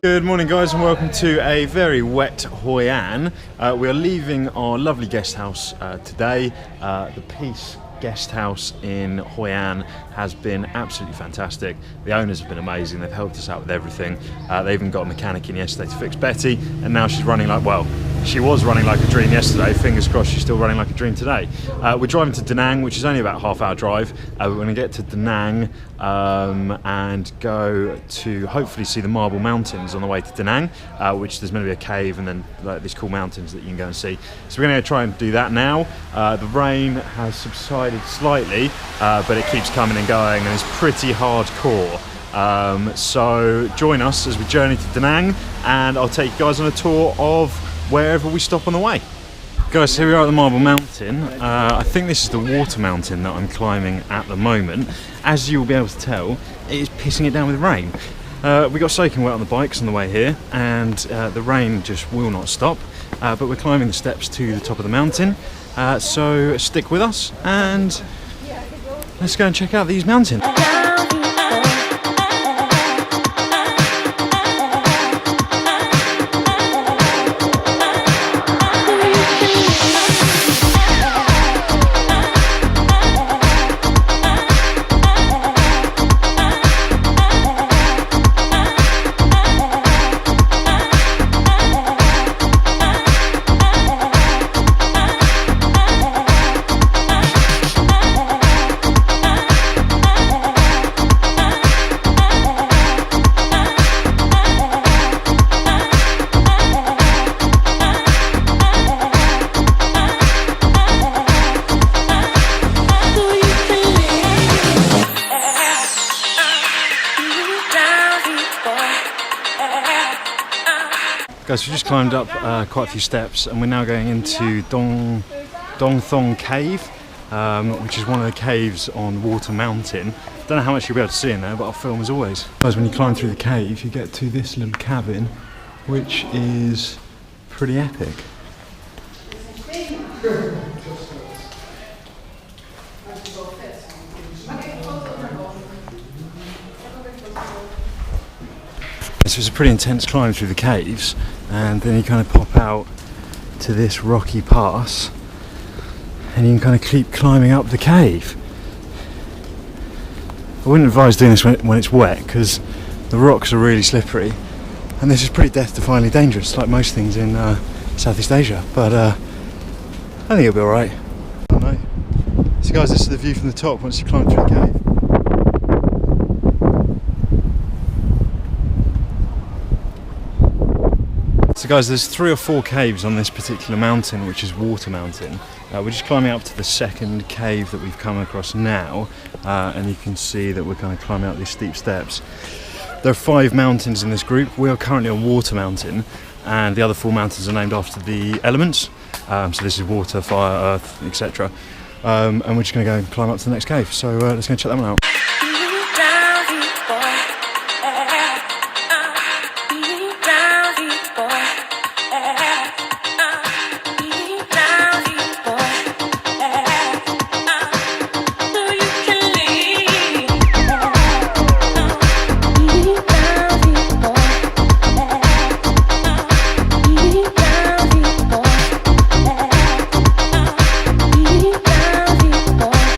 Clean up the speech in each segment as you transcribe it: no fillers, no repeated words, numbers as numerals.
Good morning guys and welcome to a very wet Hoi An. We are leaving our lovely guest house today. The Peace guest house in Hoi An has been absolutely fantastic. The owners have been amazing, they've helped us out with everything. They even got a mechanic in yesterday to fix Betty, and now she's running like, well, she was running like a dream yesterday, fingers crossed she's still running like a dream today. We're driving to Danang, which is only about a half-hour drive. We're going to get to Danang and go to hopefully see the Marble Mountains on the way to Danang, which there's going to be a cave and then like, these cool mountains that you can go and see. So we're going to try and do that now. The rain has subsided slightly, but it keeps coming and going and it's pretty hardcore. So join us as we journey to Danang and I'll take you guys on a tour of wherever we stop on the way. Guys, here we are at the Marble Mountain. I think this is the water mountain that I'm climbing at the moment. As you will be able to tell, it is pissing it down with rain. We got soaking wet on the bikes on the way here and the rain just will not stop. But we're climbing the steps to the top of the mountain. So stick with us and let's go and check out these mountains. Guys, we just climbed up quite a few steps and we're now going into Danang Cave, which is one of the caves on Water Mountain. Don't know how much you'll be able to see in there, but I'll film as always. Guys, when you climb through the cave, you get to this little cabin, which is pretty epic. This was a pretty intense climb through the caves, and then you kind of pop out to this rocky pass and you can kind of keep climbing up the cave. I wouldn't advise doing this when it's wet because the rocks are really slippery and this is pretty death-defyingly dangerous, like most things in Southeast Asia, but I think it'll be alright. I don't know. So guys, this is the view from the top once you climb through the cave. So guys, there's 3 or 4 caves on this particular mountain, which is Water Mountain. We're just climbing up to the second cave that we've come across now, and you can see that we're kind of climbing up these steep steps. There are 5 mountains in this group. We are currently on Water Mountain, and the other 4 mountains are named after the elements. So this is water, fire, earth, etc. And we're just going to go and climb up to the next cave. So let's go and check that one out.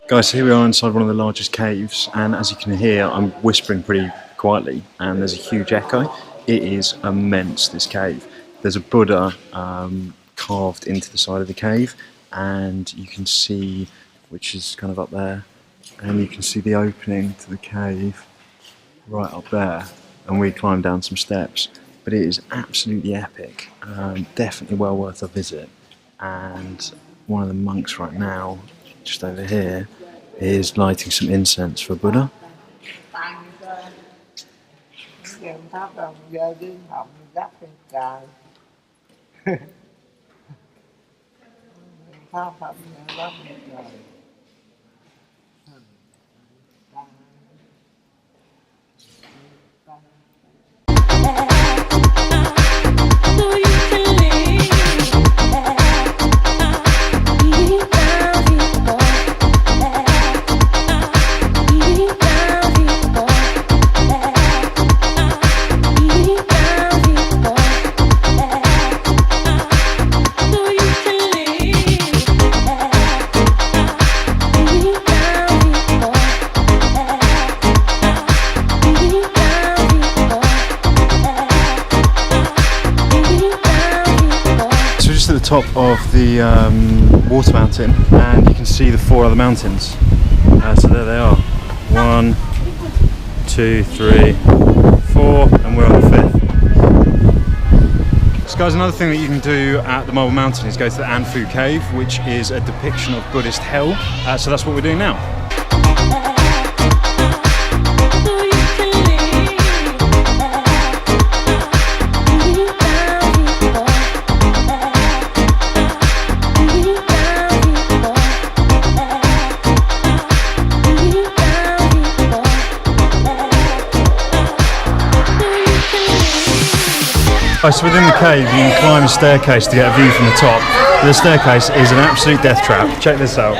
Guys, here we are inside one of the largest caves, and as you can hear, I'm whispering pretty quietly and there's a huge echo. It is immense, this cave. There's a Buddha carved into the side of the cave, and you can see, which is kind of up there, and you can see the opening to the cave right up there, and we climbed down some steps, but it is absolutely epic. Definitely well worth a visit. And one of the monks right now, just over here, is lighting some incense for Buddha. top of the water mountain, and you can see the 4 other mountains. So there they are. 1, 2, 3, 4, and we're on the 5th. So guys, another thing that you can do at the Marble Mountain is go to the Am Phu Cave, which is a depiction of Buddhist hell. So that's what we're doing now. So within the cave you can climb a staircase to get a view from the top. The staircase is an absolute death trap. Check this out.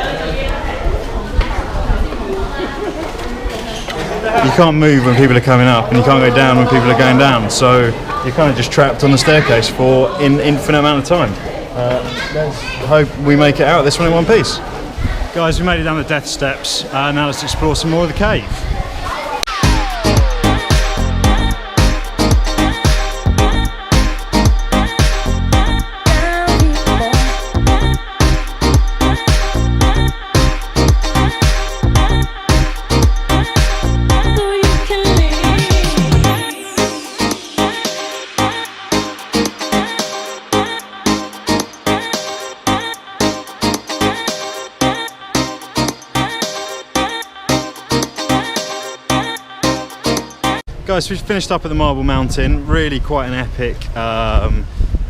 You can't move when people are coming up, and you can't go down when people are going down, so you're kind of just trapped on the staircase for an infinite amount of time. Let's hope we make it out this one in one piece. Guys, we made it down the death steps, now let's explore some more of the cave. Guys, we've finished up at the Marble Mountain. Really quite an epic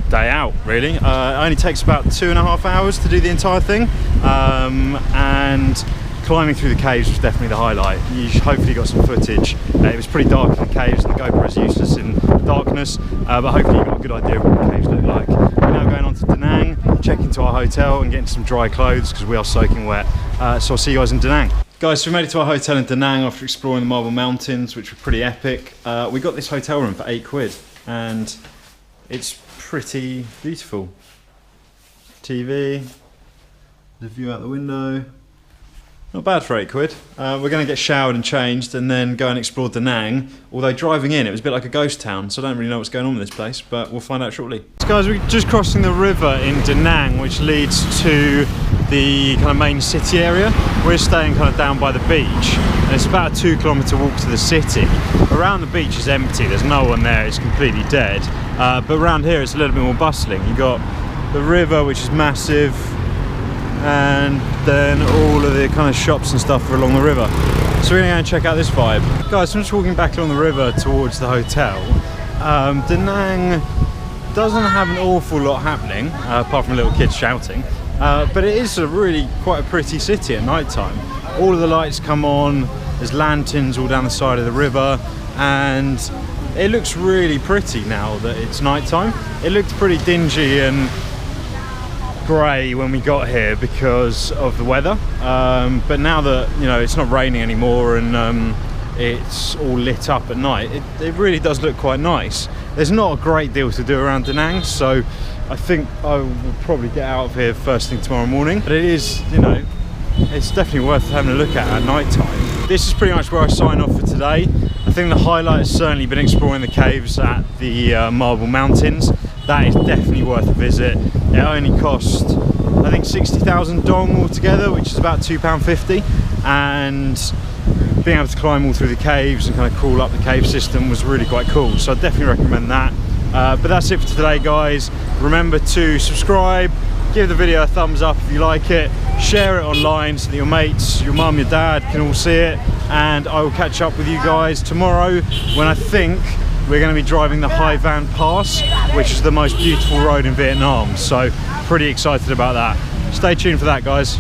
day out, really. It only takes about 2.5 hours to do the entire thing, and climbing through the caves was definitely the highlight. You hopefully got some footage. It was pretty dark in the caves, and the GoPro is useless in darkness, but hopefully you got a good idea of what the caves look like. We're now going on to Danang, check into our hotel and getting some dry clothes because we are soaking wet. So I'll see you guys in Danang. Guys, so we made it to our hotel in Danang after exploring the Marble Mountains, which were pretty epic. We got this hotel room for £8, and it's pretty beautiful. TV, the view out the window. Not bad for £8. We're going to get showered and changed and then go and explore Danang. Although driving in, it was a bit like a ghost town, so I don't really know what's going on with this place, but we'll find out shortly. So guys, we're just crossing the river in Danang, which leads to the kind of main city area. We're staying kind of down by the beach, and it's about a 2-kilometre walk to the city. Around the beach is empty, there's no one there, it's completely dead. But around here it's a little bit more bustling. You've got the river, which is massive, and then all of the kind of shops and stuff are along the river. So we're going to go and check out this vibe. Guys, I'm just walking back along the river towards the hotel. Danang doesn't have an awful lot happening, apart from little kids shouting. But it is really quite a pretty city at night time. All of the lights come on, there's lanterns all down the side of the river, and it looks really pretty now that it's night time. It looked pretty dingy and grey when we got here because of the weather, but now that it's not raining anymore and it's all lit up at night, it really does look quite nice. There's not a great deal to do around Danang, so I think I will probably get out of here first thing tomorrow morning, but it is, it's definitely worth having a look at night time. This is pretty much where I sign off for today. I think the highlight has certainly been exploring the caves at the Marble Mountains. That is definitely worth a visit. It only cost, I think, 60,000 dong altogether, which is about £2.50, and being able to climb all through the caves and kind of crawl up the cave system was really quite cool, so I definitely recommend that. But that's it for today, guys. Remember to subscribe, give the video a thumbs up if you like it, share it online so that your mates, your mum, your dad can all see it, and I will catch up with you guys tomorrow when I think we're going to be driving the Hai Van Pass, which is the most beautiful road in Vietnam, so pretty excited about that. Stay tuned for that, guys.